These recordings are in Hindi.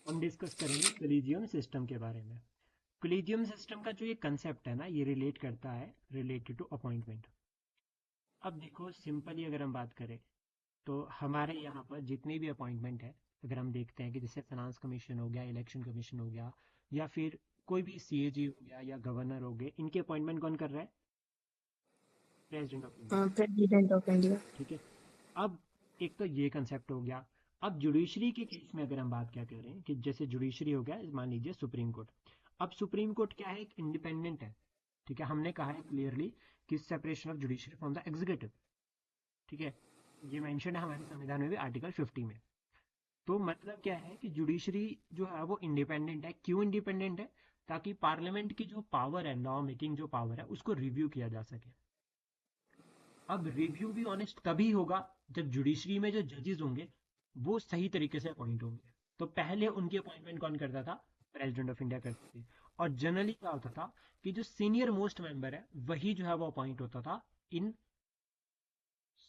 हम डिस्कस करेंगे कोलिजियम सिस्टम के बारे में। कोलिजियम सिस्टम का जो ये कंसेप्ट है ना, ये रिलेट करता है रिलेटेड टू अपॉइंटमेंट। अब देखो सिंपली अगर हम बात करें तो हमारे यहाँ पर जितने भी अपॉइंटमेंट है, अगर हम देखते हैं कि जैसे फाइनेंस कमीशन हो गया, इलेक्शन कमीशन हो गया, या फिर कोई भी सीएजी हो गया या गवर्नर हो गए, इनके अपॉइंटमेंट कौन कर रहा है? President of India. President of India. ठीक है। अब एक तो ये कंसेप्ट हो गया। अब जुडिशरी के केस में अगर हम बात क्या करें कि जैसे जुडिशरी हो गया, मान लीजिए सुप्रीम कोर्ट। अब सुप्रीम कोर्ट क्या है? एक इंडिपेंडेंट है। ठीक है, हमने कहा है क्लियरली कि separation of judiciary from the executive. ठीक है, ये मेंशन है हमारे संविधान में भी, आर्टिकल 50 में। तो मतलब क्या है कि जुडिशरी जो है वो इंडिपेंडेंट है। क्यों इंडिपेंडेंट है? ताकि पार्लियामेंट की जो पावर है, लॉ मेकिंग जो पावर है, उसको रिव्यू किया जा सके। अब रिव्यू भी ऑनेस्ट तभी होगा जब जुडिशरी में जो जजेस होंगे वो सही तरीके से अपॉइंट होंगे। तो पहले उनकी अपॉइंटमेंट कौन करता था? प्रेसिडेंट ऑफ इंडिया करते थे। और जनरली क्या होता था कि जो सीनियर मोस्ट मेंबर है वही जो है वो अपॉइंट होता था in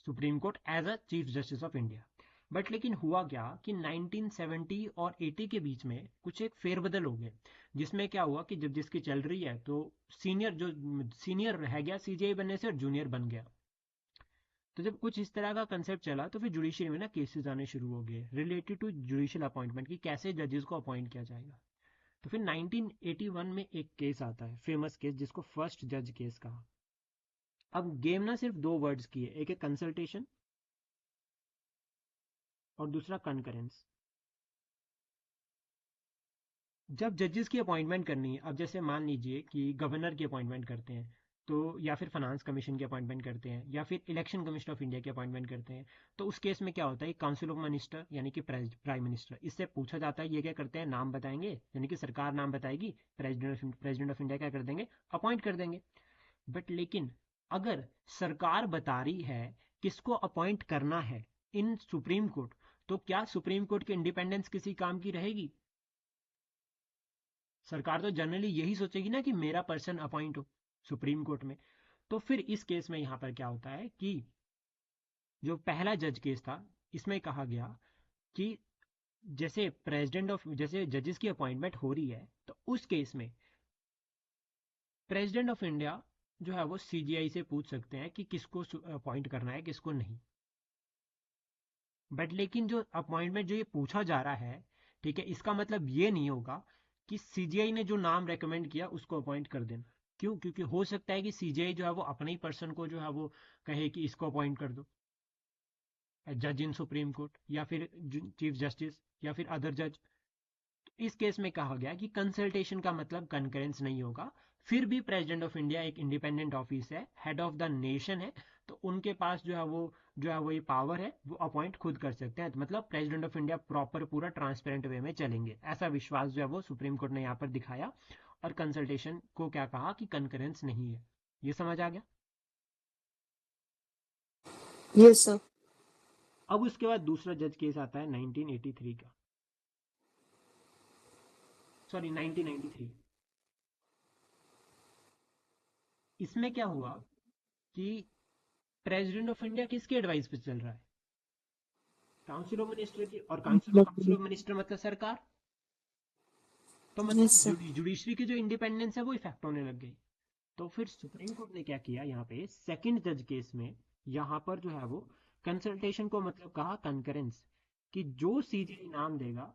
Supreme Court as a chief justice of India. But लेकिन हुआ क्या कि 1970 और 80 के बीच में कुछ एक फेरबदल हो गए, जिसमें क्या हुआ कि जब जिसकी चल रही है तो सीनियर जो सीनियर रह गया सीजीआई बनने से और जूनियर बन गया। तो जब कुछ इस तरह का कंसेप्ट चला तो फिर जुडिशरी में ना केसेस आने शुरू हो गए रिलेटेड टू जुडिशियल अपॉइंटमेंट, कि कैसे जजेस को अपॉइंट किया जाएगा। तो फिर 1981 में एक केस आता है, फेमस केस, जिसको फर्स्ट जज केस कहा। अब गेम ना सिर्फ दो वर्ड्स की है, एक है कंसल्टेशन और दूसरा कनकरेंस। जब जजेस की अपॉइंटमेंट करनी है, अब जैसे मान लीजिए कि गवर्नर की अपॉइंटमेंट करते हैं, तो या फिर फाइनेंस कमीशन की अपॉइंटमेंट करते हैं, या फिर इलेक्शन कमीशन ऑफ इंडिया की अपॉइंटमेंट करते हैं, तो उस केस में क्या होता है? काउंसिल ऑफ मिनिस्टर यानी कि प्राइम मिनिस्टर, इससे पूछा जाता है ये क्या करते हैं, नाम बताएंगे, यानी कि सरकार नाम बताएगी, प्रेसिडेंट ऑफ इंडिया क्या कर देंगे? अपॉइंट कर देंगे। बट लेकिन अगर सरकार बता रही है किसको अपॉइंट करना है इन सुप्रीम कोर्ट, तो क्या सुप्रीम कोर्ट की इंडिपेंडेंस किसी काम की रहेगी? सरकार तो जनरली यही सोचेगी ना कि मेरा पर्सन अपॉइंट हो सुप्रीम कोर्ट में। तो फिर इस केस में यहां पर क्या होता है कि जो पहला जज केस था, इसमें कहा गया कि जैसे प्रेसिडेंट ऑफ जैसे जजेस की अपॉइंटमेंट हो रही है, तो उस केस में प्रेसिडेंट ऑफ इंडिया जो है वो सीजीआई से पूछ सकते हैं कि किसको अपॉइंट करना है, किसको नहीं। बट लेकिन जो अपॉइंटमेंट जो ये पूछा जा रहा है, ठीक है, इसका मतलब ये नहीं होगा कि सीजीआई ने जो नाम रेकमेंड किया उसको अपॉइंट कर देना। क्यों? क्योंकि हो सकता है कि सीजीआई जो है वो अपने ही पर्सन को जो है वो कहे कि इसको अपॉइंट कर दो, जज इन सुप्रीम कोर्ट, या फिर चीफ जस्टिस, या फिर अदर जज। इस केस में कहा गया कि कंसल्टेशन का मतलब कंकरेंस नहीं होगा। फिर भी प्रेसिडेंट ऑफ इंडिया एक इंडिपेंडेंट ऑफिस है, हेड ऑफ द नेशन है, तो उनके पास जो है वो ये पावर है, वो अपॉइंट खुद कर सकते हैं। तो मतलब प्रेसिडेंट ऑफ इंडिया प्रॉपर पूरा ट्रांसपेरेंट वे में चलेंगे, ऐसा विश्वास जो है वो सुप्रीम कोर्ट ने यहाँ पर दिखाया। और कंसल्टेशन को क्या कहा कि कंकरेंस नहीं है। ये समझ आ गया? Yes sir. अब उसके बाद दूसरा जज केस आता है 1983 का, सॉरी 1993। इसमें क्या हुआ कि प्रेसिडेंट ऑफ इंडिया किसके एडवाइस पे चल रहा है? काउंसिल ऑफ मिनिस्टर की। और काउंसिल ऑफ मिनिस्टर मतलब सरकार। तो यस मतलब सर। जुडिशरी की जो इंडिपेंडेंस है वो इफेक्ट होने लग गई। तो फिर सुप्रीम कोर्ट ने क्या किया यहाँ पे सेकंड जज केस में, यहाँ पर जो है वो कंसल्टेशन को मतलब कहा कंकरेंस, कि जो सीजीआई नाम देगा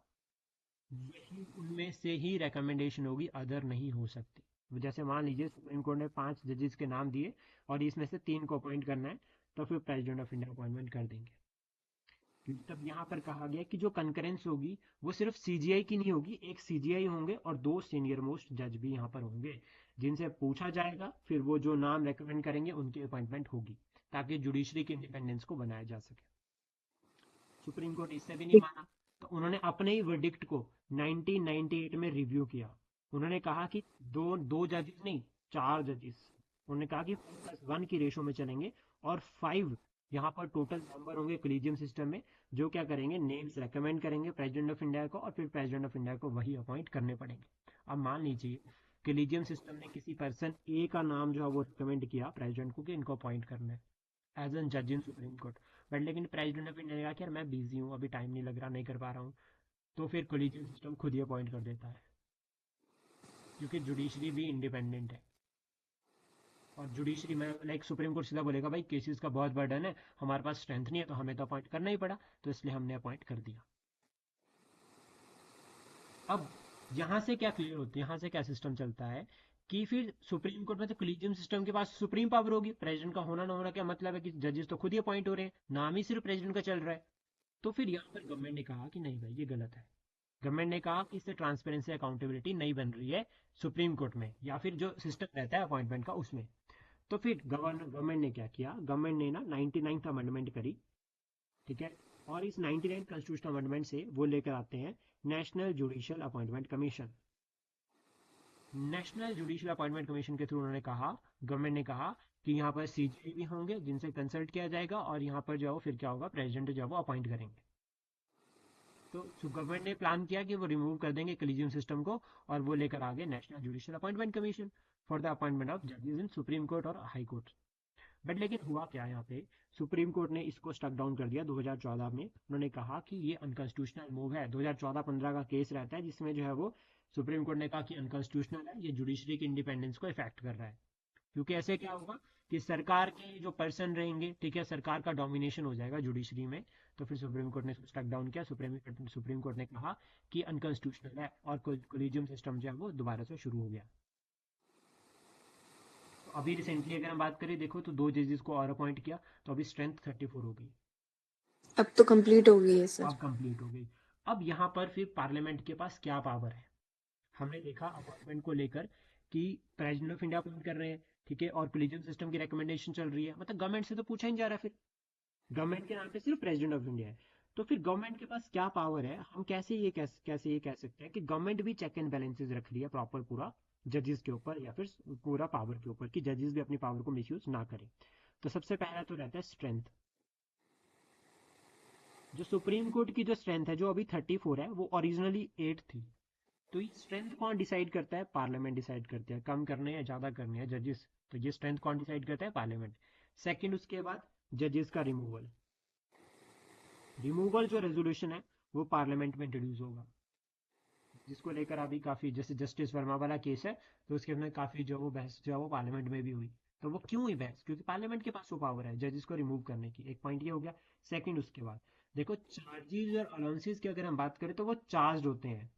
वही उनमें से ही रिकमेंडेशन होगी, अदर नहीं हो सकती। जैसे मान लीजिए सुप्रीम कोर्ट ने 5 जजेस के नाम दिए और इसमें से 3 को अपॉइंट करना है, तो फिर प्रेसिडेंट ऑफ इंडिया अपॉइंटमेंट कर देंगे। क्योंकि तब यहाँ पर कहा गया कि जो कंकरेंस होगी वो सिर्फ सीजीआई की नहीं होगी, एक सीजीआई होंगे और 2 सीनियर मोस्ट जज भी यहाँ पर होंगे, जिनसे पूछा जाएगा, फिर वो जो नाम रेकमेंड करेंगे उनकी अपॉइंटमेंट होगी, ताकि जुडिशरी की इंडिपेंडेंस को बनाया जा सके। सुप्रीम कोर्ट इससे भी नहीं माना, तो उन्होंने अपने ही वर्डिक्ट को 1998 में रिव्यू किया। उन्होंने कहा कि दो दो जजेस नहीं, 4 जजेस। उन्होंने कहा कि 4+1 की रेशो में चलेंगे, और 5 यहाँ पर टोटल मेंबर होंगे कोलिजियम सिस्टम में, जो क्या करेंगे, नेम्स रेकमेंड करेंगे प्रेसिडेंट ऑफ इंडिया को, और फिर प्रेसिडेंट ऑफ इंडिया को वही अपॉइंट करने पड़ेंगे। अब मान लीजिए कोलिजियम सिस्टम ने किसी पर्सन ए का नाम जो है वो रिकमेंड किया प्रेसिडेंट को कि इनको अपॉइंट करना है एज एन जज इन सुप्रीम कोर्ट। बट लेकिन प्रेसिडेंट ऑफ इंडिया ने कहा कि यार मैं बिजी हूँ, अभी टाइम नहीं लग रहा, नहीं कर पा रहा हूँ। तो फिर कोलिजियम सिस्टम खुद ही अपॉइंट कर देता है, क्योंकि जुडिशरी भी इंडिपेंडेंट है। और जुडिशरी में लाइक सुप्रीम कोर्ट सीधा बोलेगा भाई केसेस का बहुत बर्डन है, हमारे पास स्ट्रेंथ नहीं है, तो हमें तो अपॉइंट करना ही पड़ा, तो इसलिए हमने अपॉइंट कर दिया। अब यहाँ से क्या क्लियर होती है, यहाँ से क्या सिस्टम चलता है कि फिर सुप्रीम कोर्ट में तो कोलिजियम सिस्टम के पास सुप्रीम पावर होगी, प्रेसिडेंट का होना ना होना क्या मतलब है, कि जजेस तो खुद ही अपॉइंट हो रहे हैं, नाम ही सिर्फ प्रेसिडेंट का चल रहा है। तो फिर यहाँ पर गवर्नमेंट ने कहा कि नहीं भाई ये गलत है। गवर्नमेंट ने कहा कि इससे ट्रांसपेरेंसी अकाउंटेबिलिटी नहीं बन रही है सुप्रीम कोर्ट में, या फिर जो सिस्टम रहता है अपॉइंटमेंट का उसमें। तो फिर गवर्नमेंट ने क्या किया, गवर्नमेंट ने ना 99th अमेंडमेंट करी, ठीक है। और इस 99th कॉन्स्टिट्यूशनल अमेंडमेंट से वो लेकर आते हैं national judicial appointment commission. National judicial appointment commission के थ्रू उन्होंने कहा, गवर्नमेंट ने कहा कि यहाँ पर सीजीआई भी होंगे जिनसे कंसल्ट किया जाएगा, और यहाँ पर जो है वो फिर क्या होगा, प्रेसिडेंट जो है वो अपॉइंट करेंगे। तो गवर्नमेंट ने प्लान किया कि वो रिमूव कर देंगे कलीजियम सिस्टम को, और वो लेकर आ गए national judicial appointment commission for the appointment of जजेस इन सुप्रीम कोर्ट और हाई कोर्ट। बट लेकिन हुआ क्या यहाँ पे, सुप्रीम कोर्ट ने इसको स्टक डाउन कर दिया 2014 में। उन्होंने कहा कि ये अनकॉन्स्टिट्यूशनल मूव है। 2014-15 का केस रहता है जिसमें जो है वो सुप्रीम कोर्ट ने कहा कि अनकॉन्स्टिट्यूशनल है, ये जुडिशरी की इंडिपेंडेंस को इफेक्ट कर रहा है। क्योंकि ऐसे क्या होगा कि सरकार के जो पर्सन रहेंगे, ठीक है, सरकार का डोमिनेशन हो जाएगा जुडिशरी में। तो फिर सुप्रीम कोर्ट ने इसको स्टक डाउन किया। सुप्रीम कोर्ट ने कहा कि अनकॉन्स्टिट्यूशनल है, और कोलिजियम सिस्टम जो है वो दोबारा से शुरू हो गया। तो अभी रिसेंटली अगर हम बात करें, देखो तो 2 जजेस को और अपॉइंट किया, तो अभी स्ट्रेंथ 34 हो गई। अब तो कंप्लीट हो गई है सर। अब कंप्लीट हो गई। अब यहाँ पर फिर पार्लियामेंट के पास क्या पावर है, हमने देखा अपॉइंटमेंट को लेकर कि प्रेसिडेंट ऑफ इंडिया अपॉइंट कर रहे हैं, ठीक है, और कोलिजियम सिस्टम की रिकमेंडेशन चल रही है, मतलब गवर्नमेंट से तो पूछा ही नहीं जा रहा। फिर गवर्नमेंट के नाम पे सिर्फ प्रेसिडेंट ऑफ इंडिया है। तो फिर गवर्नमेंट के पास क्या पावर है, हम कैसे ये कह सकते हैं कि गवर्नमेंट भी चेक एंड बैलेंसेस रख रही है प्रॉपर पूरा जजेस के ऊपर, या फिर पूरा पावर के ऊपर, कि जजेस भी अपनी पावर को मिसयूज ना करें। तो सबसे पहला तो रहता है स्ट्रेंथ। जो सुप्रीम कोर्ट की जो स्ट्रेंथ है, जो अभी 34 है, वो ओरिजिनली 8 थी। तो ये स्ट्रेंथ कौन डिसाइड करता है, पार्लियामेंट डिसाइड करते हैं, कम करने या ज्यादा करने हैं जजेस। तो ये स्ट्रेंथ कौन डिसाइड करता है, पार्लियामेंट। सेकंड, उसके बाद जजेस का रिमूवल। रिमूवल जो रेजोल्यूशन है वो पार्लियामेंट में इंट्रोड्यूस होगा, जिसको लेकर अभी काफी, जैसे जस्टिस वर्मा वाला केस है, तो उसके अंदर काफी जो वो बहस जो है वो पार्लियामेंट में भी हुई। तो वो क्यों हुई बहस, क्योंकि पार्लियामेंट के पास वो पावर है जजेस को रिमूव करने की। एक पॉइंट ये हो गया। सेकंड, उसके बाद देखो चार्जेस और अलाउंसेस की अगर हम बात करें, तो वो चार्ज होते हैं,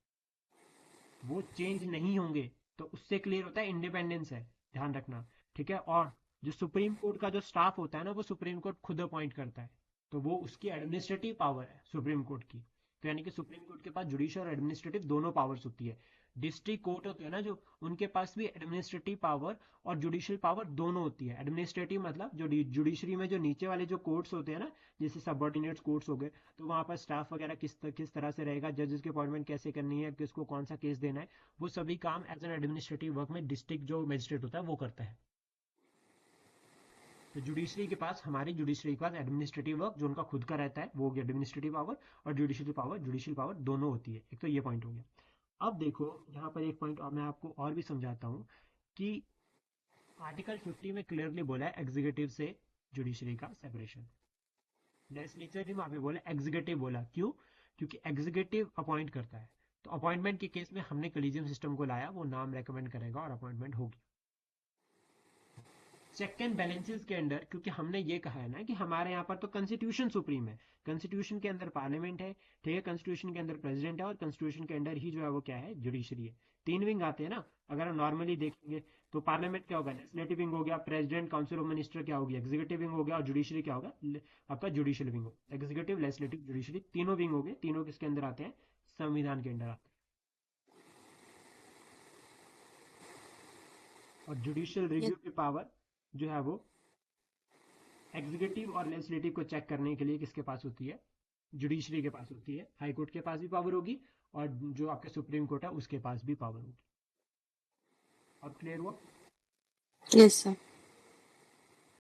वो चेंज नहीं होंगे। तो उससे क्लियर होता है इंडिपेंडेंस है, ध्यान रखना, ठीक है। और जो सुप्रीम कोर्ट का जो स्टाफ होता है ना, वो सुप्रीम कोर्ट खुद अपॉइंट करता है। तो वो उसकी एडमिनिस्ट्रेटिव पावर है सुप्रीम कोर्ट की। तो यानी कि सुप्रीम कोर्ट के पास जुडिशियल और एडमिनिस्ट्रेटिव दोनों पावर्स होती है। डिस्ट्रिक्ट कोर्ट होते हैं ना जो, उनके पास भी एडमिनिस्ट्रेटिव पावर और जुडिशियल पावर दोनों होती है। एडमिनिस्ट्रेटिव मतलब जो जुडिशरी में जो नीचे वाले जो कोर्ट्स होते हैं ना, जैसे सबऑर्डिनेट कोर्ट्स हो गए, तो वहाँ पर स्टाफ वगैरह किस तरह से रहेगा, जजेस की अपॉइंटमेंट कैसे करनी है, किसको कौन सा केस देना है, वो सभी काम एज एन एडमिनिस्ट्रेटिव वर्क में डिस्ट्रिक्ट जो मजिस्ट्रेट होता है वो करता है। तो जुडिशरी के पास, हमारी जुडिशरी के पास एडमिनिस्ट्रेटिव वर्क जो उनका खुद का रहता है वो हो गया एडमिनिस्ट्रेटिव पावर, और जुडिशियल पावर दोनों होती है। एक तो ये पॉइंट हो गया। अब देखो यहाँ पर एक पॉइंट और मैं आपको और भी समझाता हूँ कि आर्टिकल 50 में क्लियरली बोला है एग्जीक्यूटिव से जुडिशरी का सेपरेशन। लेजिस्लेचर वहां पे बोला, एग्जीक्यूटिव बोला, क्यों, क्योंकि एग्जीक्यूटिव अपॉइंट करता है। तो अपॉइंटमेंट के केस में हमने कलीजियम सिस्टम को लाया, वो नाम रेकमेंड करेगा और अपॉइंटमेंट होगी। चेक एंड बैलेंसेस के अंदर, क्योंकि हमने ये कहा है ना कि हमारे यहाँ पर तो कॉन्स्टिट्यूशन सुप्रीम है, कॉन्स्टिट्यूशन के अंदर पार्लियामेंट है, ठीक है, कॉन्स्टिट्यूशन के अंदर प्रेसिडेंट है, और कॉन्स्टिट्यूशन के अंदर ही जो है वो क्या है, जुडिशरी है। 3 विंग आते हैं ना। अगर हम नॉर्मली देखेंगे तो पार्लियामेंट क्या होगा, लेजिस्लेटिव विंग हो गया, प्रेसिडेंट काउंसिल ऑफ मिनिस्टर क्या होगी, एग्जीक्यूटिव विंग हो गया, और जुडिशरी क्या होगा, आपका जुडिशियल विंग हो। एग्जीक्यूटिव, लेजिस्लेटिव, जुडिशरी, तीनों विंग हो गए। तीनों किसके अंदर आते हैं, संविधान के अंदर आते हैं। और जुडिशियल ये रिव्यू की पावर जो है वो एग्जीक्यूटिव और लेजिस्लेटिव को चेक करने के लिए किसके पास होती है, जुडिशरी के पास होती है। हाई कोर्ट के पास भी पावर होगी, और जो आपके सुप्रीम कोर्ट है उसके पास भी पावर होगी। अब क्लियर हुआ। Yes sir.